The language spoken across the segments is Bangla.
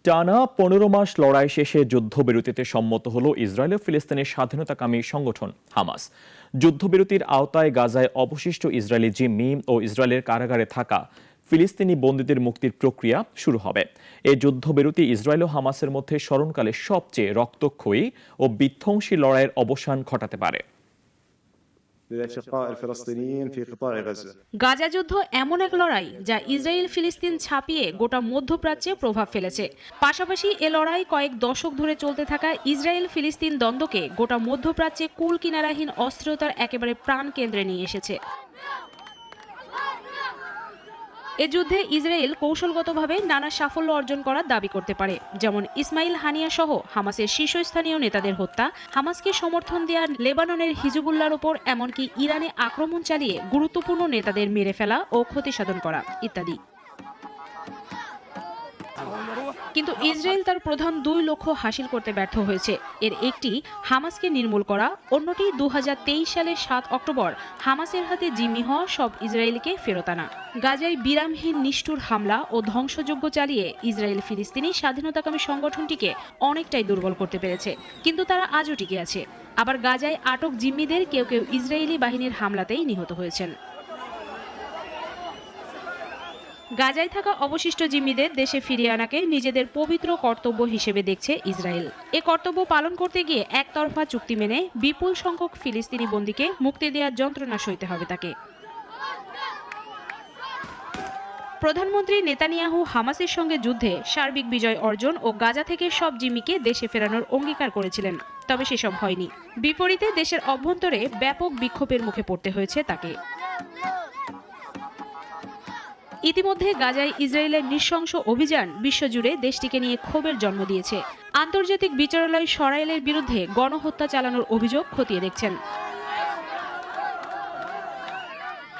টানা ১৫ মাস লড়াই শেষে যুদ্ধবিরতিতে সম্মত হল ইসরায়েল ও ফিলিস্তিনের স্বাধীনতাকামী সংগঠন হামাস। যুদ্ধবিরতির আওতায় গাজায় অবশিষ্ট ইসরায়েলি জিম্মি ও ইসরায়েলের কারাগারে থাকা ফিলিস্তিনি বন্দীদের মুক্তির প্রক্রিয়া শুরু হবে। এই যুদ্ধবিরতি ইসরায়েল ও হামাসের মধ্যে স্মরণকালে সবচেয়ে রক্তক্ষয়ী ও বিধ্বংসী লড়াইয়ের অবসান ঘটাতে পারে। গাজা যুদ্ধ এমন এক লড়াই যা ইসরায়েল ফিলিস্তিন ছাপিয়ে গোটা মধ্যপ্রাচ্যে প্রভাব ফেলেছে। পাশাপাশি এ লড়াই কয়েক দশক ধরে চলতে থাকা ইসরায়েল ফিলিস্তিন দ্বন্দ্বকে গোটা মধ্যপ্রাচ্যে কুল কিনারাহীন অস্থিরতার একেবারে প্রাণ কেন্দ্রে নিয়ে এসেছে। এ যুদ্ধে ইসরায়েল কৌশলগতভাবে নানা সাফল্য অর্জন করার দাবি করতে পারে, যেমন ইসমাইল হানিয়া সহ হামাসের শীর্ষস্থানীয় নেতাদের হত্যা, হামাসকে সমর্থন দেওয়া লেবাননের হিজবুল্লাহর ওপর এমনকি ইরানে আক্রমণ চালিয়ে গুরুত্বপূর্ণ নেতাদের মেরে ফেলা ও ক্ষতিসাধন করা ইত্যাদি। কিন্তু ইসরায়েল তার প্রধান দুই লক্ষ্য হাসিল করতে ব্যর্থ হয়েছে। এর একটি হামাসকে নির্মূল করা, অন্যটি ২০২৩ সালের ৭ অক্টোবর হামাসের হাতে জিম্মি হওয়া সব ইসরায়েলিকে ফেরত আনা। গাজায় বিরামহীন নিষ্ঠুর হামলা ও ধ্বংসযজ্ঞ চালিয়ে ইসরায়েল ফিলিস্তিনি স্বাধীনতাকামী সংগঠনটিকে অনেকটাই দুর্বল করতে পেরেছে, কিন্তু তারা আজও টিকে আছে। আবার গাজায় আটক জিম্মিদের কেউ কেউ ইসরায়েলি বাহিনীর হামলাতেই নিহত হয়েছেন। গাজায় থাকা অবশিষ্ট জিম্মিদের দেশে ফিরিয়ে আনাকে নিজেদের পবিত্র কর্তব্য হিসেবে দেখছে ইসরায়েল। এ কর্তব্য পালন করতে গিয়ে একতরফা চুক্তি মেনে বিপুল সংখ্যক ফিলিস্তিনি বন্দীকে মুক্তি দেওয়ার যন্ত্রণা সইতে হবে তাকে। প্রধানমন্ত্রী নেতানিয়াহু হামাসের সঙ্গে যুদ্ধে সার্বিক বিজয় অর্জন ও গাজা থেকে সব জিম্মিকে দেশে ফেরানোর অঙ্গীকার করেছিলেন, তবে সেসব হয়নি। বিপরীতে দেশের অভ্যন্তরে ব্যাপক বিক্ষোভের মুখে পড়তে হয়েছে তাকে। ইতিমধ্যে গাজায় ইসরায়েলের নৃশংস অভিযান বিশ্বজুড়ে দেশটিকে নিয়ে ক্ষোভের জন্ম দিয়েছে। আন্তর্জাতিক বিচারালয় ইসরায়েলের বিরুদ্ধে গণহত্যা চালানোর অভিযোগ খতিয়ে দেখছেন।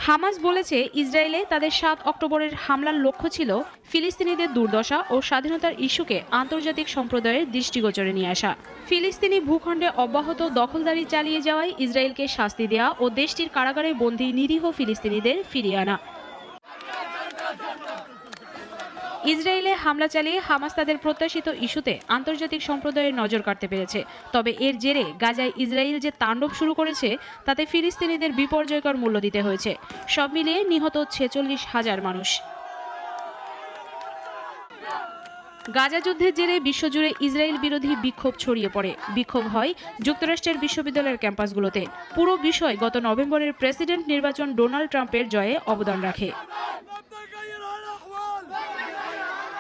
হামাস বলেছে ইসরায়েলে তাদের ৭ অক্টোবরের হামলার লক্ষ্য ছিল ফিলিস্তিনিদের দুর্দশা ও স্বাধীনতার ইস্যুকে আন্তর্জাতিক সম্প্রদায়ের দৃষ্টিগোচরে নিয়ে আসা। ফিলিস্তিনি ভূখণ্ডে অব্যাহত দখলদারি চালিয়ে যাওয়ায় ইসরায়েলকে শাস্তি দেওয়া ও দেশটির কারাগারে বন্দী নিরীহ ফিলিস্তিনিদের ফিরিয়ে আনা। ইসরায়েলে হামলা চালিয়ে হামাস তাদের প্রত্যাশিত ইস্যুতে আন্তর্জাতিক সম্প্রদায়ের নজর কাড়তে পেরেছে। তবে এর জেরে গাজায় ইসরায়েল যে তাণ্ডব শুরু করেছে তাতে ফিলিস্তিনিদের বিপর্যয়কর মূল্য দিতে হয়েছে। সব মিলিয়ে নিহত ৪৬,০০০ মানুষ। গাজা যুদ্ধের জেরে বিশ্বজুড়ে ইসরায়েল বিরোধী বিক্ষোভ ছড়িয়ে পড়ে। বিক্ষোভ হয় যুক্তরাষ্ট্রের বিশ্ববিদ্যালয়ের ক্যাম্পাসগুলোতে। পুরো বিষয় গত নভেম্বরের প্রেসিডেন্ট নির্বাচন ডোনাল্ড ট্রাম্পের জয়ে অবদান রাখে।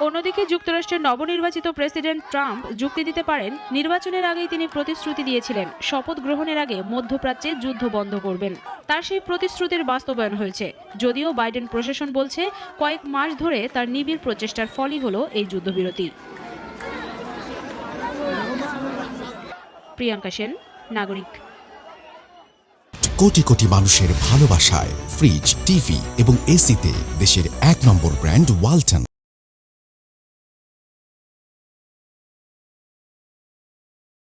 অন্যদিকে যুক্তরাষ্ট্রের নবনির্বাচিত প্রেসিডেন্ট ট্রাম্প যুক্তি দিতে পারেন, নির্বাচনের আগেই তিনি প্রতিশ্রুতি দিয়েছিলেন শপথ গ্রহণের আগে মধ্যপ্রাচ্যে যুদ্ধ বন্ধ করবেন। তার সেই প্রতিশ্রুতির বাস্তবায়ন হয়েছে, যদিও বাইডেন প্রশাসন বলছে কয়েক মাস ধরে তার নিবিড় প্রচেষ্টার ফলই হলো এই যুদ্ধবিরতি। প্রিয়াঙ্কা সেন, নাগরিক। কোটি কোটি মানুষের ভালোবাসায় ফ্রিজ, টিভি এবং এসিতে দেশের ১ নম্বর ব্র্যান্ড ওয়ালটন।